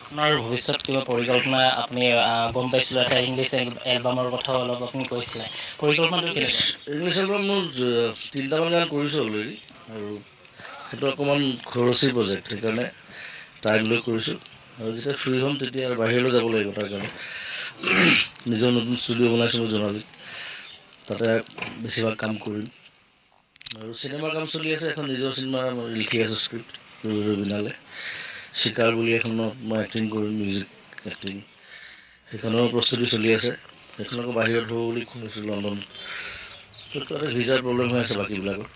আপোনাৰ ভৱিষ্যত কিবা পৰিকল্পনা আপুনি গম পাইছিলোঁ এটা ইংলিছ এলবামৰ কথাও অলপ আপুনি কৈছিলে পৰিকল্পনাটো কেনেকুৱা? ইংলিছ এলবাম মোৰ তিনিটামান গান কৰিছোঁ অলৰেডি আৰু সেইটো অকণমান খৰচী প্ৰজেক্ট, সেইকাৰণে টাইম লৈ কৰিছোঁ আৰু যেতিয়া ফ্ৰী হ'ম তেতিয়া আৰু বাহিৰলৈ যাব লাগিব তাৰ কাৰণে। নিজৰ নতুন ষ্টুডিঅ' বনাইছোঁ মই জোনালীত, তাতে বেছিভাগ কাম কৰিম আৰু চিনেমাৰ কাম চলি আছে। এখন নিজৰ চিনেমা মই লিখি আছোঁ স্ক্ৰিপ্ট ৰবিনালে, চিকাৰ বুলি এখনত মই এক্টিং কৰিম, মিউজিক এক্টিং, সেইখনৰ প্ৰস্তুতি চলি আছে। সেইখন আকৌ বাহিৰত হ'ব বুলি শুনিছোঁ লণ্ডন, তাতে ভিজাৰ প্ৰব্লেম হৈ আছে বাকীবিলাকৰ।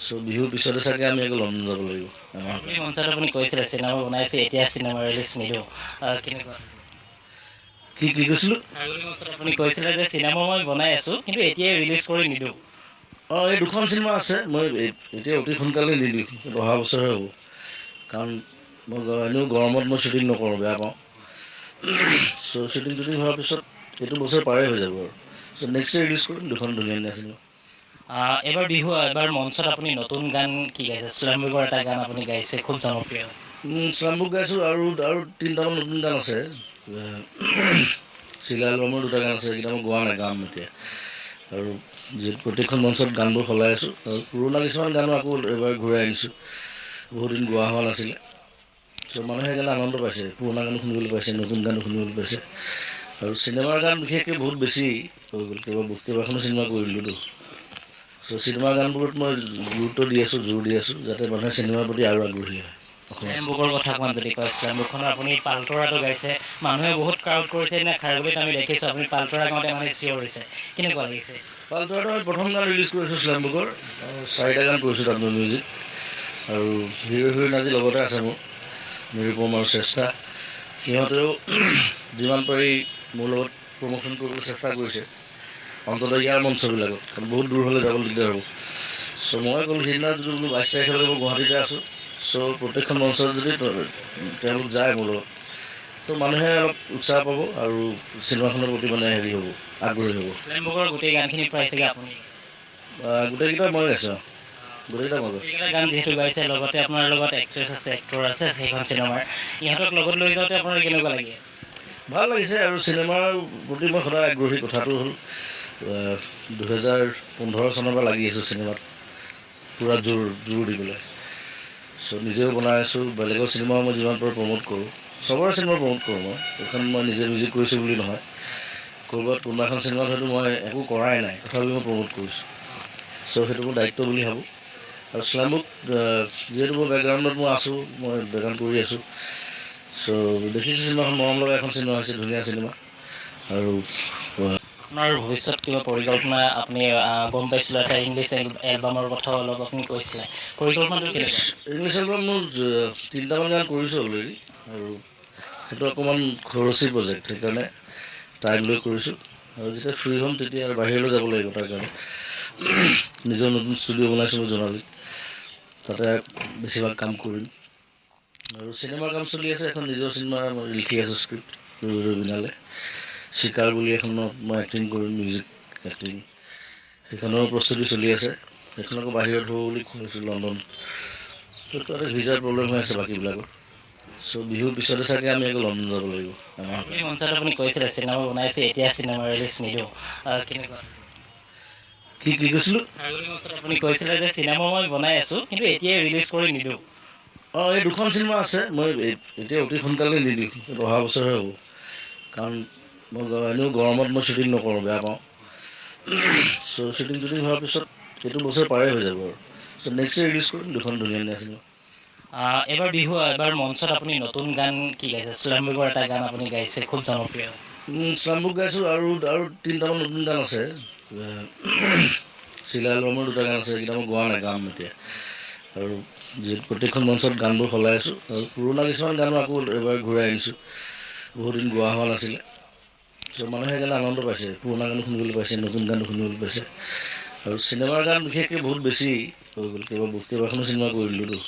চ' বিহুৰ পিছতে চাগে আমি আকৌ লণ্ডন যাব লাগিব আমাৰ। ছাগলী মঞ্চত আপুনি কৈছিলে চিনেমা বনাইছে এতিয়া চিনেমা ৰিলিজ নিদিওঁ, কেনেকুৱা? কি কি কৈছিলোঁ? ছাগলী মঞ্চত আপুনি কৈছিলে যে চিনেমা মই বনাই আছোঁ কিন্তু এতিয়াই ৰিলিজ কৰি নিদিওঁ। অঁ, এই দুখন চিনেমা আছে, মই এতিয়া অতি সোনকালে নিদিওঁ, অহা বছৰহে হ'ব। কাৰণ মই এনেও গৰমত মই শ্বুটিং নকৰোঁ, বেয়া পাওঁ। চ' শ্বুটিং হোৱাৰ পিছত এইটো বছৰ পাৰে হৈ যাব আৰু চ' নেক্সট ইয়েৰ ৰিলিজ কৰিম দুখন ধুনীয়া ধুনীয়া চিনেমা। এইবাৰ বিহু এইবাৰ মঞ্চত আপুনি নতুন গান কি গাইছে? শ্লাম্বুকৰ এটা গান আপুনি গাইছে, খুব জনপ্ৰিয় হৈছে। শ্লামবুক গাইছোঁ আৰু তিনিটামান নতুন গান আছে। চিলা এলবামৰ দুটা গান আছে, সেইকেইটা মই গোৱা নাই, গাম এতিয়া। আৰু যিহেতু প্ৰত্যেকখন মঞ্চত গানবোৰ সলাই আছোঁ আৰু পুৰণা কিছুমান গানো আকৌ এবাৰ ঘূৰাই আনিছোঁ, বহুত দিন গোৱা হোৱা নাছিলে। চ' মানুহে সেইকাৰণে আনন্দ পাইছে, পুৰণা গানো শুনিবলৈ পাইছে, নতুন গানো শুনিবলৈ পাইছে। আৰু চিনেমাৰ গান বিশেষকৈ বহুত বেছি হৈ গ'ল, কেইবাখনো চিনেমা কৰিলোঁতো। চ' চিনেমাৰ গানবোৰত মই গুৰুত্ব দি আছোঁ, জোৰ দি আছোঁ, যাতে মানুহে চিনেমাৰ প্ৰতি আৰু আগ্ৰহী হয়। শ্লেম বুকৰ কথা অকণমান যদি কয়, শ্লেম বুকখনৰ আপুনি পালতৰাটো গাইছে, মানুহে বহুত ক্ৰাউড কৰিছে সেইদিনা খাৰগুলিত আমি দেখিছোঁ আপুনি পালতৰা গাওঁতে মানে চিঞৰিছে, কেনেকুৱা লাগিছে? পালতৰাটো আমি প্ৰথম গান ৰিলিজ কৰিছোঁ শ্লেমবুকৰ, 4টা গান কৰিছোঁ তাত মই মিউজিক, আৰু হিৰ' হিৰইন আজি লগতে আছে মোৰ, নিৰূপম আৰু শ্ৰেষ্ঠা। সিহঁতেও যিমান পাৰি মোৰ লগত প্ৰমোশ্যন কৰিবলৈ চেষ্টা কৰিছে, অন্ততঃ ইয়াৰ মঞ্চবিলাকত, কাৰণ বহুত দূৰ হ'লে যাবলৈ দিগদাৰ হ'ব। চ' মই ক'লোঁ সেইদিনা যদি বোলো 22 তাৰিখলৈকে মই গুৱাহাটীতে আছোঁ, চ' প্ৰত্যেকখন মঞ্চত যদি তেওঁলোক যায় মোৰ লগত, ত' মানুহে অলপ উৎসাহ পাব আৰু চিনেমাখনৰ প্ৰতি মানে হেৰি হ'ব, আগ্ৰহী হ'ব। শ্লেম বুকৰ গোটেই গানখিনি প্ৰায় চাগে আপুনি গাইছে? গোটেইকেইটা মই গাইছোঁ, গোটেইকেইটা মই গাইছোঁ। গোটেইকেইটা গান যিহেতু গাইছে, লগতে আপোনাৰ লগত এক্ট্ৰেছ আছে, এক্টৰ আছে সেইখন চিনেমাৰ, ইহঁতক লগত লৈ যাওঁতে আপোনাৰ কেনেকুৱা লাগি আছে? ভাল লাগিছে আৰু চিনেমাৰ প্ৰতি মই সদায় আগ্ৰহী। কথাটো হ'ল 2015 চনৰ পৰা লাগি আছোঁ চিনেমাত, পূৰা জোৰ দি পেলাই। চ' নিজেও বনাই আছোঁ, বেলেগৰ চিনেমাও মই যিমান পাৰোঁ প্ৰমোট কৰোঁ, চবৰে চিনেমা প্ৰমোট কৰোঁ মই। এইখন মই নিজে মিউজিক কৰিছোঁ বুলি নহয়, ক'ৰবাত কোনোবা এখন চিনেমাত হয়তো মই একো কৰাই নাই, তথাপিও মই প্ৰমোট কৰিছোঁ। চ' সেইটো মোৰ দায়িত্ব বুলি ভাবোঁ। আৰু শ্লামবুক যিহেতু মোৰ বেকগ্ৰাউণ্ডত মই আছোঁ, মই বেকগ্ৰাউণ্ড কৰি আছোঁ, চ' দেখিছোঁ চিনেমাখন মৰম লগা এখন চিনেমা হৈছে, ধুনীয়া চিনেমা। আৰু আপোনাৰ ভৱিষ্যত কিবা পৰিকল্পনা আপুনি গম পাইছিলোঁ এটা ইংলিছ এলবামৰ কথাও অলপ আপুনি কৈছিলে, পৰিকল্পনাটো কেনেকুৱা? ইংলিছ এলবাম মোৰ তিনিটামান গান কৰিছোঁ অলৰেডি আৰু সেইটো অকণমান খৰচী প্ৰজেক্ট, সেইকাৰণে টাইম লৈ কৰিছোঁ আৰু যেতিয়া ফ্ৰী হ'ম তেতিয়া আৰু বাহিৰলৈ যাব লাগিব তাৰ কাৰণে। নিজৰ নতুন ষ্টুডিঅ' বনাইছোঁ মই জোনালীত, তাতে বেছিভাগ কাম কৰিম আৰু চিনেমাৰ কাম চলি আছে। এখন নিজৰ চিনেমা মই লিখি আছোঁ স্ক্ৰিপ্ট ৰবিনালে, চিকাৰ বুলি এখনত মই এক্টিং কৰিম, মিউজিক এক্টিং, সেইখনৰ প্ৰস্তুতি চলি আছে। সেইখন আকৌ বাহিৰত হ'ব বুলি শুনিছোঁ লণ্ডন, তাতে ভিজাৰ প্ৰব্লেম হৈ আছে বাকীবিলাকৰ। চ' বিহুৰ পিছতে চাগে আমি আকৌ লণ্ডন যাব লাগিব আমাৰ। ছাগলী মঞ্চত আপুনি কৈছিলে চিনেমা বনাইছে এতিয়া চিনেমা ৰিলিজ নিদিওঁ, কেনেকুৱা? কি কি কৈছিলোঁ? ছাগলী মঞ্চত আপুনি কৈছিলে যে চিনেমা মই বনাই আছোঁ কিন্তু এতিয়াই ৰিলিজ কৰি নিদিওঁ। অঁ, এই দুখন চিনেমা আছে, মই এতিয়া অতি সোনকালে নিদিওঁ, অহা বছৰহে হ'ব। কাৰণ মই এনেও গৰমত মই শ্বুটিং নকৰোঁ, বেয়া পাওঁ। চ' শ্বুটিং হোৱাৰ পিছত এইটো বছৰ পাৰে হৈ যাব আৰু চ' নেক্সট ইয়েৰ ৰিলিজ কৰিম দুখন ধুনীয়া ধুনীয়া চিনেমা। এইবাৰ বিহু এইবাৰ মঞ্চত আপুনি নতুন গান কি গাইছে? শ্লাম্বুকৰ এটা গান আপুনি গাইছে, খুব জনপ্ৰিয় হৈছে। শ্লামবুক গাইছোঁ আৰু তিনিটামান নতুন গান আছে। চিলা এলবামৰ দুটা গান আছে, সেইকেইটা মই গোৱা নাই, গাম এতিয়া। আৰু যিহেতু প্ৰত্যেকখন মঞ্চত গানবোৰ সলাই আছোঁ আৰু পুৰণা কিছুমান গানো আকৌ এবাৰ ঘূৰাই আনিছোঁ, বহুত দিন গোৱা হোৱা নাছিলে। চ' মানুহে সেইকাৰণে আনন্দ পাইছে, পুৰণা গানো শুনিবলৈ পাইছে, নতুন গানো শুনিবলৈ পাইছে। আৰু চিনেমাৰ গান বিশেষকৈ বহুত বেছি হৈ গ'ল, কেইবাখনো চিনেমা কৰিলোঁতো।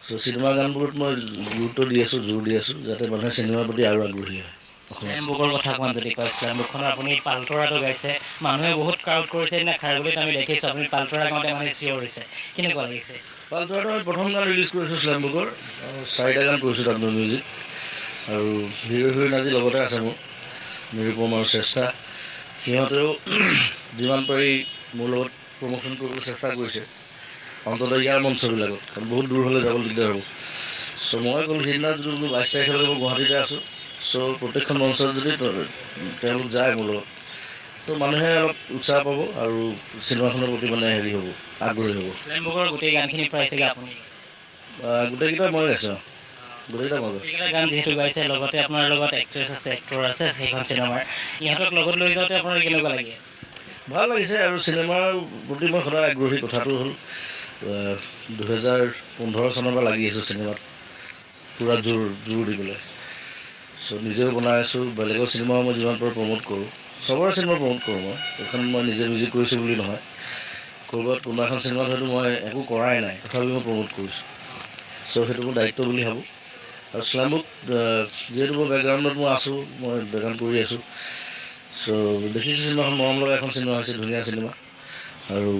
চ' চিনেমাৰ গানবোৰত মই গুৰুত্ব দি আছোঁ, জোৰ দি আছোঁ, যাতে মানুহে চিনেমাৰ প্ৰতি আৰু আগ্ৰহী হয়। শ্লেম বুকৰ কথা অকণমান যদি কয়, শ্লেম বুকখনৰ আপুনি পালতৰাটো গাইছে, মানুহে বহুত ক্ৰাউড কৰিছে সেইদিনা খাৰগুলিত আমি দেখিছোঁ আপুনি পালতৰা গাওঁতে মানে চিঞৰিছে, কেনেকুৱা লাগিছে? পালতৰাটো আমি প্ৰথম গান ৰিলিজ কৰিছোঁ শ্লামবুকৰ, 4টা গান কৰিছোঁ তাত মই মিউজিক, আৰু হিৰো হিৰইন আজি লগতে আছে মোৰ নিৰুপম আৰু চেষ্টা সিহঁতেও যিমান পাৰি মোৰ লগত প্ৰমোশ্যন কৰিবলৈ চেষ্টা কৰিছে অন্ততঃ ইয়াৰ মঞ্চবিলাকত কাৰণ বহুত দূৰ হ'লে যাব দিগদাৰ হ'ব চ' মই ক'লোঁ সেইদিনা যদি বোলো 22 তাৰিখলৈকে মই গুৱাহাটীতে আছোঁ চ' প্ৰত্যেকখন মঞ্চত যদি তেওঁলোক যায় মোৰ লগত তো মানুহে অলপ উৎসাহ পাব আৰু চিনেমাখনৰ প্ৰতি মানে হেৰি হ'ব আগ্ৰহী হ'ব শ্লেম বুকৰ গোটেই গানখিনি প্ৰাইছেগৈ আপুনি গোটেইকেইটা মই গাইছোঁ গোটেইকেইটা মই গোটেইকেইটা গান যিহেতু গাইছে লগতে আপোনাৰ লগত এক্ট্ৰেছ আছে এক্টৰ আছে সেইখন চিনেমাৰ ইহঁতক লগত লৈ যাওঁতে আপোনাৰ কেনেকুৱা লাগি আছে ভাল লাগিছে আৰু চিনেমাৰ প্ৰতি মই সদায় আগ্ৰহী কথাটো হ'ল 2015 চনৰ পৰা লাগি আছোঁ চিনেমাত পূৰা জোৰ দি পেলাই চ' নিজেও বনাই আছোঁ বেলেগৰ চিনেমাও মই যিমান পাৰোঁ প্ৰমোট কৰোঁ চবৰে চিনেমা প্ৰমোট কৰোঁ মই এইখন মই নিজে মিউজিক কৰিছোঁ বুলি নহয় ক'ৰবাত কোনোবা এখন চিনেমাত হয়তো মই একো কৰাই নাই তথাপিও মই প্ৰমোট কৰিছোঁ চ' সেইটো মোৰ দায়িত্ব বুলি ভাবোঁ আৰু শ্লেমবুক যিহেতু মোৰ বেকগ্ৰাউণ্ডত মই আছোঁ মই বেকগ্ৰাউণ্ড কৰি আছোঁ চ' দেখিছোঁ চিনেমাখন মৰম লগা এখন চিনেমা হৈছে ধুনীয়া চিনেমা আৰু